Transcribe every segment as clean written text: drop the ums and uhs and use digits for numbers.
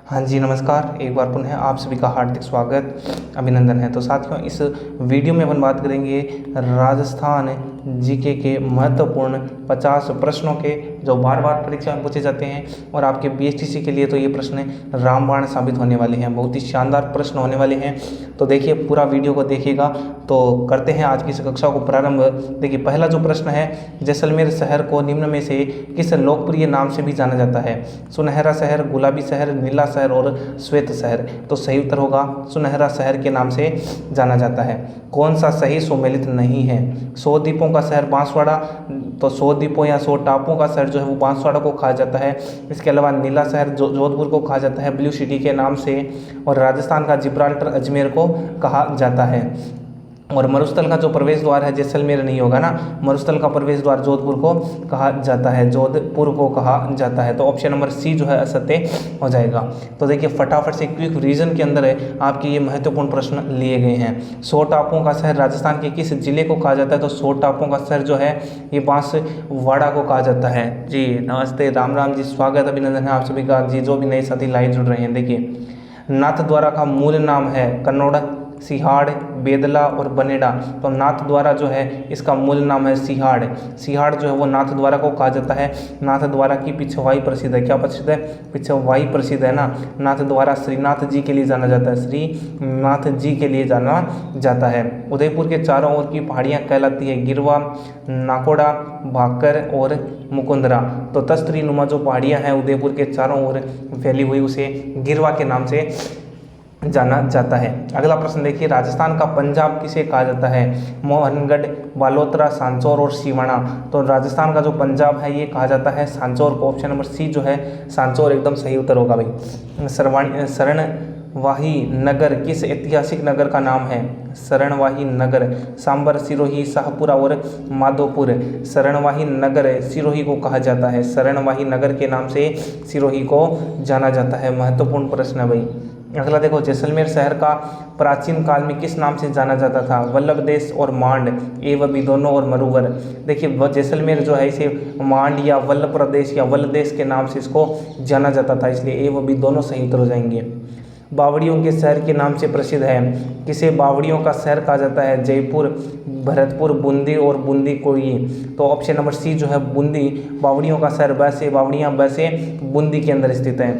हाँ जी, नमस्कार। एक बार पुनः आप सभी का हार्दिक स्वागत, अभिनंदन है। तो साथियों, इस वीडियो में अपन बात करेंगे राजस्थान जीके के महत्वपूर्ण 50 प्रश्नों के जो बार बार परीक्षा में पूछे जाते हैं और आपके बीएसटीसी के लिए तो ये प्रश्न रामबाण साबित होने वाले हैं। बहुत ही शानदार प्रश्न होने वाले हैं। तो देखिए, पूरा वीडियो को देखिएगा। तो करते हैं आज की इस कक्षा को प्रारंभ। देखिए, पहला जो प्रश्न है, जैसलमेर शहर को निम्न में से किस लोकप्रिय नाम से भी जाना जाता है? सुनहरा शहर, गुलाबी शहर, नीला शहर और श्वेत शहर। तो सही उत्तर होगा सुनहरा शहर के नाम से जाना जाता है। कौन सा सही सुमेलित नहीं है? 100 द्वीपों का शहर बांसवाड़ा, तो 100 द्वीपों या 100 टापुओं का शहर जो है वो बांसवाड़ा को कहा जाता है। इसके अलावा नीला शहर जोधपुर को कहा जाता है ब्लू सिटी के नाम से, और राजस्थान का जिब्राल्टर अजमेर को कहा जाता है। और मरुस्थल का जो प्रवेश द्वार है जैसलमेर नहीं होगा ना, मरुस्थल का प्रवेश द्वार जोधपुर को कहा जाता है, जोधपुर को कहा जाता है। तो ऑप्शन नंबर सी जो है असत्य हो जाएगा। तो देखिए, फटाफट से क्विक रीजन के अंदर है आपके ये महत्वपूर्ण प्रश्न लिए गए हैं। 100 टापुओं का शहर राजस्थान के किस जिले को कहा जाता है? तो 100 टापुओं का शहर जो है ये बांसवाड़ा को कहा जाता है। जी नमस्ते, राम राम जी, स्वागत अभिनंदन है आप सभी का जी, जो भी नए साथी लाइव जुड़ रहे हैं। देखिए, नाथद्वारा का मूल नाम है कन्नौड़, सिहाड़, बेदला और बनेड़ा। तो नाथद्वारा जो है इसका मूल नाम है सिहाड़। सिहाड़ जो है वो नाथद्वारा को कहा जाता है। नाथद्वारा की पिछवाई प्रसिद्ध है। क्या प्रसिद्ध है? पिछवाई प्रसिद्ध है ना। नाथद्वारा श्रीनाथ जी के लिए जाना जाता है, श्रीनाथ जी के लिए जाना जाता है। उदयपुर के चारों ओर की पहाड़ियाँ कहलाती है गिरवा, नाकोड़ा, भाकर और मुकुंदरा। तो तस्तरी नुमा जो पहाड़ियाँ हैं उदयपुर के चारों ओर फैली हुई, उसे गिरवा के नाम से जाना जाता है। अगला प्रश्न देखिए, राजस्थान का पंजाब किसे कहा जाता है? मोहनगढ़, बालोतरा, सांचौर और सिवाना। तो राजस्थान का जो पंजाब है ये कहा जाता है सांचौर को। ऑप्शन नंबर सी जो है सांचौर एकदम सही उत्तर होगा भाई। शरणवाही नगर किस ऐतिहासिक नगर का नाम है? शरणवाही नगर सांबर, सिरोही, शाहपुरा और माधोपुर। शरणवाही नगर सिरोही को कहा जाता है। शरणवाही नगर के नाम से सिरोही को जाना जाता है। महत्वपूर्ण प्रश्न है भाई। अगला देखो, जैसलमेर शहर का प्राचीन काल में किस नाम से जाना जाता था? वल्लभ देश और मांड, ए व बी दोनों और मरुवर। देखिए, वह जैसलमेर जो है इसे मांड या वल्लभ प्रदेश या वल्लभ देश के नाम से इसको जाना जाता था, इसलिए ए व बी दोनों सही उत्तर हो जाएंगे। बावड़ियों के शहर के नाम से प्रसिद्ध है, किसे बावड़ियों का शहर कहा जाता है? जयपुर, भरतपुर, बूंदी और बूंदी कोई। तो ऑप्शन नंबर सी जो है बूंदी, बावड़ियों का शहर वैसे, बावड़ियाँ वैसे बूंदी के अंदर स्थित है।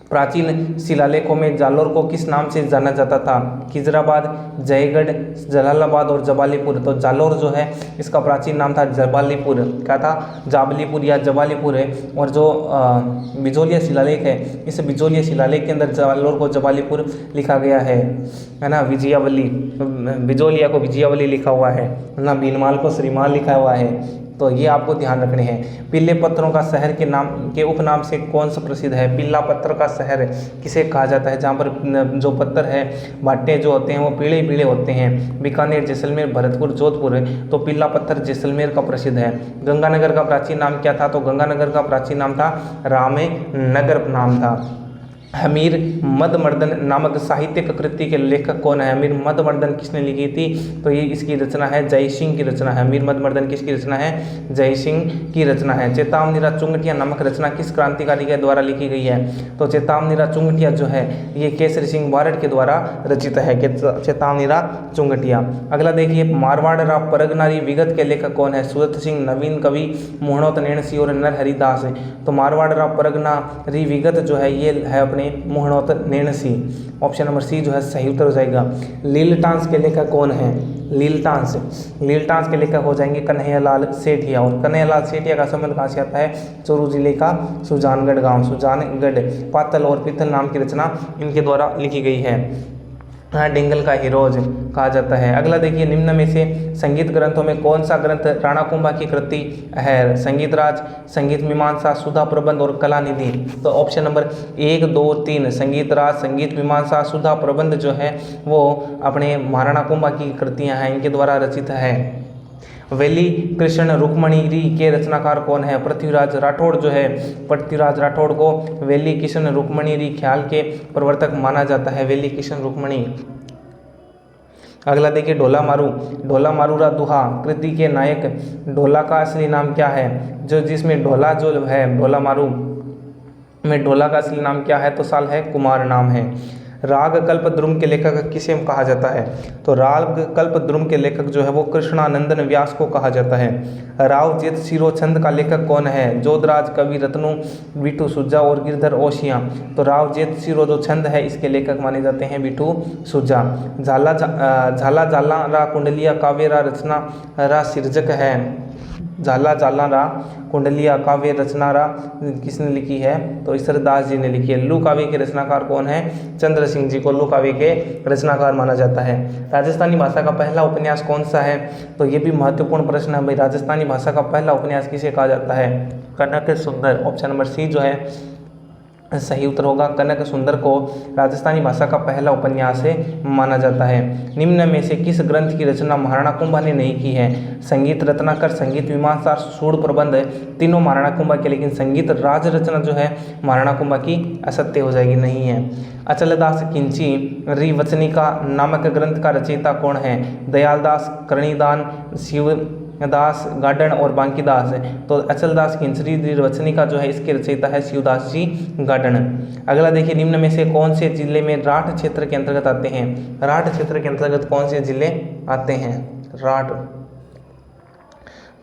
प्राचीन शिलालेखों में जालोर को किस नाम से जाना जाता था? खिजराबाद, जयगढ़, जलालाबाद और जबालीपुर। तो जालोर जो है इसका प्राचीन नाम था जबालीपुर। क्या था? जाबलीपुर या जबालीपुर है। और जो बिजोलिया शिलालेख है, इस बिजोलिया शिलालेख के अंदर जालोर को जबालीपुर लिखा गया है ना। विजयावली, बिजोलिया को विजयावली लिखा हुआ है ना, भीनमाल को श्रीमाल लिखा हुआ है। तो ये आपको ध्यान रखने हैं। पीले पत्थरों का शहर के नाम के उपनाम से कौन सा प्रसिद्ध है? पीला पत्थर का शहर किसे कहा जाता है? जहाँ पर जो पत्थर है, भाटे जो होते हैं वो पीले पीले होते हैं। बीकानेर, जैसलमेर, भरतपुर, जोधपुर। तो पीला पत्थर जैसलमेर का प्रसिद्ध है। गंगानगर का प्राचीन नाम क्या था? तो गंगानगर का प्राचीन नाम था रामेनगर नाम था। हमीर मदमर्दन नामक साहित्यिक कृति के लेखक कौन है? हमीर मदमर्दन किसने लिखी थी? तो ये इसकी रचना है जय सिंह की रचना है। हमीर मदमर्दन किसकी रचना है? जय सिंह की रचना है। चेतावनीरा चुंगटिया नामक रचना किस क्रांतिकारी के द्वारा लिखी गई है? तो चेतावनीरा चुंगटिया जो है ये केसरी सिंह बारड के द्वारा रचित है, चेतावनीरा चुंगटिया। अगला देखिए, मारवाड़ राव परगनारी विगत के लेखक कौन है? सूरत सिंह, नवीन कवि, मोहनोत नैणसी और नरहरिदास। तो मारवाड़ राव परगनारी विगत जो है ये है अपने Mohnot Nainsi. Option number C जो है सही उत्तर हो जाएगा। लीलटांस के लेखक कौन है? लीलटांस के लेखक हो जाएंगे कन्हैयालाल सेठिया। और कन्हैयालाल सेठिया का संबंध कहाँ से आता है? चूरू जिले का सुजानगढ़ गांव, सुजानगढ़। पातल और पित्तल नाम की रचना इनके द्वारा लिखी गई है। डिंगल का हीरोज कहा जाता है। अगला देखिए, निम्न में से संगीत ग्रंथों में कौन सा ग्रंथ राणा कुंभा की कृति है? संगीत राज, संगीत मीमांसा, सुधा प्रबंध और कला निधि। तो ऑप्शन नंबर 1, 2, 3 संगीत राज, संगीत मीमांसा, सुधा प्रबंध जो है वो अपने महाराणा कुंभा की कृतियां हैं, इनके द्वारा रचित है। वेली कृष्ण रुक्मणी के रचनाकार कौन है? पृथ्वीराज राठौड़ जो है, पृथ्वीराज राठौड़ को वेली कृष्ण रुक्मणी ख्याल के प्रवर्तक माना जाता है। वेली कृष्ण रुक्मणी। अगला देखिए, ढोला मारूरा दुहा कृति के नायक ढोला का असली नाम क्या है? जो जिसमें ढोला जो है ढोला मारू में ढोला का असली नाम क्या है? तो साल है कुमार नाम है। राग कल्पद्रुम के लेखक किसे कहा जाता है? तो राग कल्पद्रुम के लेखक जो है वो कृष्णानंदन व्यास को कहा जाता है। राव जेत शिरो छंद का लेखक कौन है? जोधराज, कवि रत्नु, बिटू सुजा और गिरधर ओशिया। तो राव जेत शिरो जो छंद है इसके लेखक माने जाते हैं बिटू सुजा। झाला झाला रा कुंडलिया काव्य रा रचना रा सिर्जक है। झाला झाला रा कुंडलिया काव्य रचना रा किसने लिखी है? तो ईसरदास जी ने लिखी है। लू काव्य के रचनाकार कौन है? चंद्र सिंह जी को लू काव्य के रचनाकार माना जाता है। राजस्थानी भाषा का पहला उपन्यास कौन सा है? तो ये भी महत्वपूर्ण प्रश्न है भाई। राजस्थानी भाषा का पहला उपन्यास किसे कहा जाता है? कनक सुंदर। ऑप्शन नंबर सी जो है सही उत्तर होगा। कनक सुंदर को राजस्थानी भाषा का पहला उपन्यास माना जाता है। निम्न में से किस ग्रंथ की रचना महाराणा कुंभा ने नहीं की है? संगीत रत्नाकर, संगीत मीमांसा, सूढ़ प्रबंध, तीनों महाराणा कुंभा के, लेकिन संगीत राज रचना जो है महाराणा कुंभा की असत्य हो जाएगी, नहीं है। अचलदास किंची रिवचनिका नामक ग्रंथ का रचयिता कौन है? दयालदास, करणीदान, शिवदास गाडन और बांकीदास। तो अचलदास किंचरी निर्वचनिका जो है इसके रचयिता है शिवदास जी गाडन। अगला देखिए, निम्न में से कौन से जिले में राठ क्षेत्र के अंतर्गत आते हैं? राठ क्षेत्र के अंतर्गत कौन से जिले आते हैं? राठ,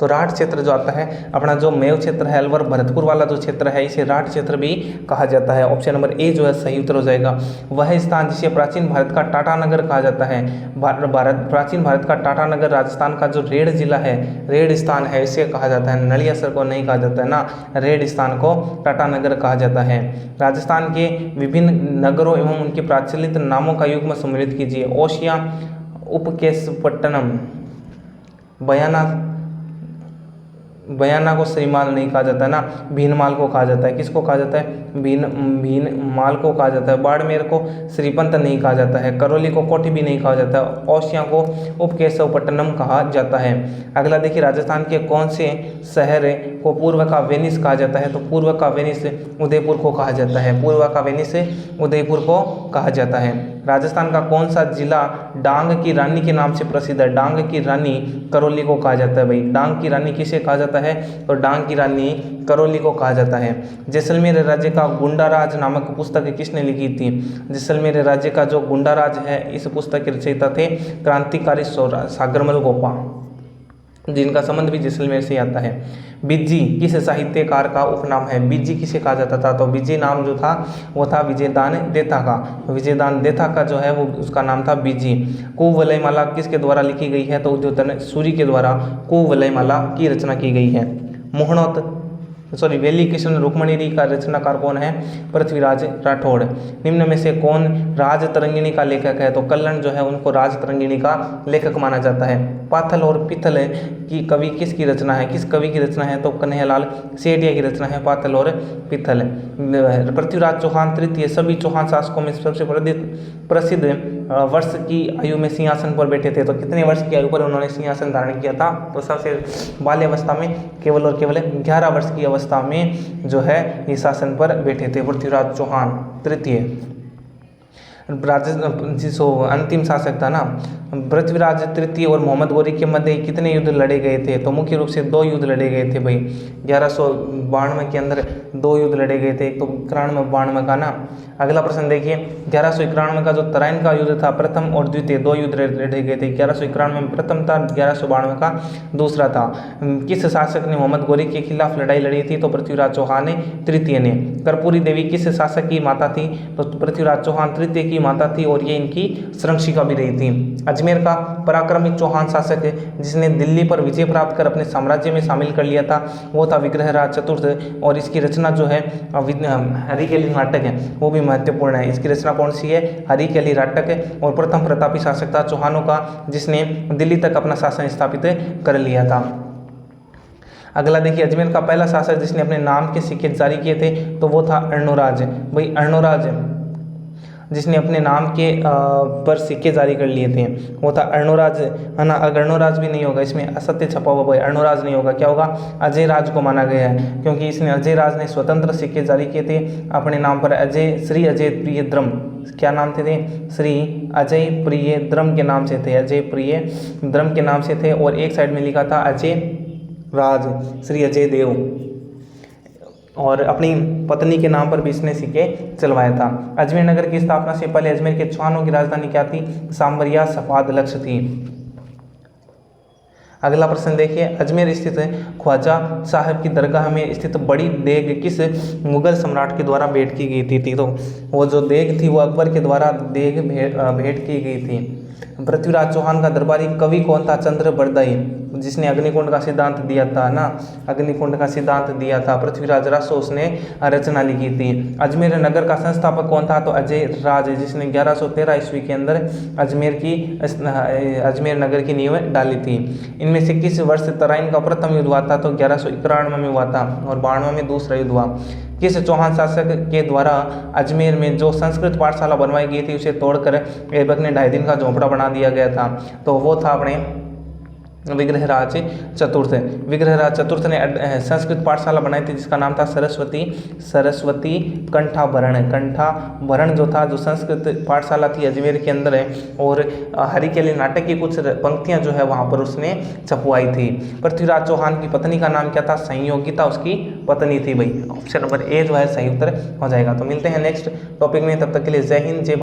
तो राठ क्षेत्र जो आता है अपना जो मेव क्षेत्र है, अलवर भरतपुर वाला जो क्षेत्र है, इसे राठ क्षेत्र भी कहा जाता है। ऑप्शन नंबर ए जो है सही उत्तर हो जाएगा। वह स्थान जिसे प्राचीन भारत का टाटानगर कहा जाता है, प्राचीन भारत का टाटानगर राजस्थान का जो रेड जिला है, रेड स्थान है, इसे कहा जाता है। नलियासर को नहीं कहा जाता है ना, रेड स्थान को टाटानगर कहा जाता है। राजस्थान के विभिन्न नगरों एवं उनके प्रचलित नामों का युग्म सम्मिलित कीजिए। ओशिया, उपकेशपट्टनम, बयाना को श्रीमाल नहीं कहा जाता है ना, भीनमाल को कहा जाता है। किसको कहा जाता है? भीनमाल को कहा जाता है। बाड़मेर को श्रीपंत नहीं कहा जाता है। करौली को कोठी भी नहीं कहा जाता है। ओशिया को उपकेशवपट्टनम कहा जाता है। अगला देखिए, राजस्थान के कौन से शहर को पूर्व का वेनिस कहा जाता है? तो पूर्व का वेनिस उदयपुर को कहा जाता है। पूर्व का वेनिस उदयपुर को कहा जाता है। राजस्थान का कौन सा जिला डांग की रानी के नाम से प्रसिद्ध है? डांग की रानी करौली को कहा जाता है भाई। डांग की रानी किसे कहा जाता है? तो डांग की रानी करौली को कहा जाता है। जैसलमेर राज्य का गुंडाराज नामक पुस्तक किसने लिखी थी? जैसलमेर राज्य का जो गुंडाराज है, इस पुस्तक के रचयिता थे क्रांतिकारी सागरमल गोपा, जिनका संबंध भी जैसलमेर से आता है। बिज्जी किस साहित्यकार का उपनाम है? बिज्जी किसे कहा जाता था? तो बिज्जी नाम जो था वो था विजयदान देथा का। विजयदान देथा का जो है वो उसका नाम था बिज्जी। कुवलयमाला किसके द्वारा लिखी गई है? तो उद्योतन सूरी के द्वारा कुवलयमाला की रचना की गई है। मोहनोत वेली कृष्ण रुक्मणी का रचनाकार कौन है? पृथ्वीराज राठौड़। निम्न में से कौन राज तरंगिणी का लेखक है? तो कल्लन जो है उनको राज तरंगिणी का लेखक माना जाता है। पाथल और पिथल की कवि किसकी रचना है? किस कवि की रचना है? तो कन्हैयालाल सेठिया की रचना है पाथल और पिथल। पृथ्वीराज चौहान तृतीय सभी चौहान शासकों में सबसे प्रसिद्ध वर्ष की आयु में सिंहासन पर बैठे थे। तो कितने वर्ष की आयु पर उन्होंने सिंहासन धारण किया था? तो सबसे बाल्यावस्था में केवल और केवल 11 वर्ष की अवस्था में जो है ये शासन पर बैठे थे पृथ्वीराज चौहान तृतीय। जो अंतिम शासक था ना पृथ्वीराज तृतीय और मोहम्मद गौरी के मध्य कितने युद्ध लड़े गए थे? तो मुख्य रूप से 2 युद्ध लड़े गए थे भाई। 1192 के अंदर 2 युद्ध लड़े गए थे। एक तो 91-92 का ना। अगला प्रश्न देखिए, 1191 का जो तराइन का युद्ध था, प्रथम और द्वितीय 2 युद्ध लड़े गए थे। 1191 में प्रथम था, 1192 का दूसरा था। किस शासक ने मोहम्मद गौरी के खिलाफ लड़ाई लड़ी थी? तो पृथ्वीराज चौहान ने तृतीय ने। कर्पूरी देवी किस शासक की माता थी? तो पृथ्वीराज चौहान तृतीय की माता थी और ये इनकी संरक्षिका भी रही थी। अजमेर का पराक्रमी चौहान शासक जिसने दिल्ली पर विजय प्राप्त कर अपने साम्राज्य में शामिल कर लिया था वो था विग्रहराज चतुर्थ। और इसकी रचना जो है हरिकेली नाटक है, वो भी महत्वपूर्ण है। इसकी रचना कौन सी है? हरिकेली नाटक। और प्रथम प्रतापी शासक था चौहानों का जिसने दिल्ली तक अपना शासन स्थापित कर लिया था। अगला देखिए, अजमेर का पहला शासक जिसने अपने नाम के सिक्के जारी किए थे तो वो था अर्णोराज। भाई अर्णोराज जिसने अपने नाम के पर सिक्के जारी कर लिए थे वो था अर्णोराज, है ना। अगर अर्णोराज भी नहीं होगा, इसमें असत्य छपा हुआ भाई, अर्णोराज नहीं होगा, क्या होगा? अजय राज को माना गया है क्योंकि इसने अजय राज ने स्वतंत्र सिक्के जारी किए थे अपने नाम पर। श्री अजय प्रियद्रम, क्या नाम थे? श्री अजय प्रियद्रम के नाम से थे, अजय प्रियद्रम के नाम से थे। और एक साइड में लिखा था अजय राज, श्री अजय देव। और अपनी पत्नी के नाम पर भी इसने सिक्के चलवाया था। अजमेर नगर की स्थापना से पहले अजमेर के चौहानों की राजधानी क्या थी? सांवरिया सफाद लक्ष्य थी। अगला प्रश्न देखिए, अजमेर स्थित ख्वाजा साहब की दरगाह में स्थित बड़ी देग किस मुगल सम्राट के द्वारा भेंट की गई थी? तो वो जो देग थी वो अकबर के द्वारा देग भेंट की गई थी। पृथ्वीराज चौहान का दरबारी कवि कौन था? चंद्र बरदई, जिसने अग्निकुंड का सिद्धांत दिया था ना, अग्निकुंड का सिद्धांत दिया था। पृथ्वीराज रासो उसने रचना लिखी थी। अजमेर नगर का संस्थापक कौन था? तो अजय राज, जिसने 1113 ईस्वी के अंदर अजमेर नगर की नींव डाली थी। इनमें से किस वर्ष तराइन का प्रथम युद्ध हुआ था? तो 1191 में हुआ था और 92 में दूसरा युद्ध हुआ। किस चौहान शासक के द्वारा अजमेर में जो संस्कृत पाठशाला बनवाई गई थी उसे तोड़कर ऐबक ने 2.5 दिन का झोंपड़ा बना दिया गया था? तो वो था अपने विग्रहराज चतुर्थ। विग्रहराज चतुर्थ ने संस्कृत पाठशाला बनाई थी जिसका नाम था सरस्वती कंठाभरण जो था, जो संस्कृत पाठशाला थी अजमेर के अंदर है। और हरि के लिए नाटक की कुछ पंक्तियां जो है वहां पर उसने छपवाई थी। पृथ्वीराज चौहान की पत्नी का नाम क्या था? संयोगिता उसकी पत्नी थी भाई। ऑप्शन नंबर ए जो है सही उत्तर हो जाएगा। तो मिलते हैं नेक्स्ट टॉपिक में, तब तक के लिए जय हिंद जय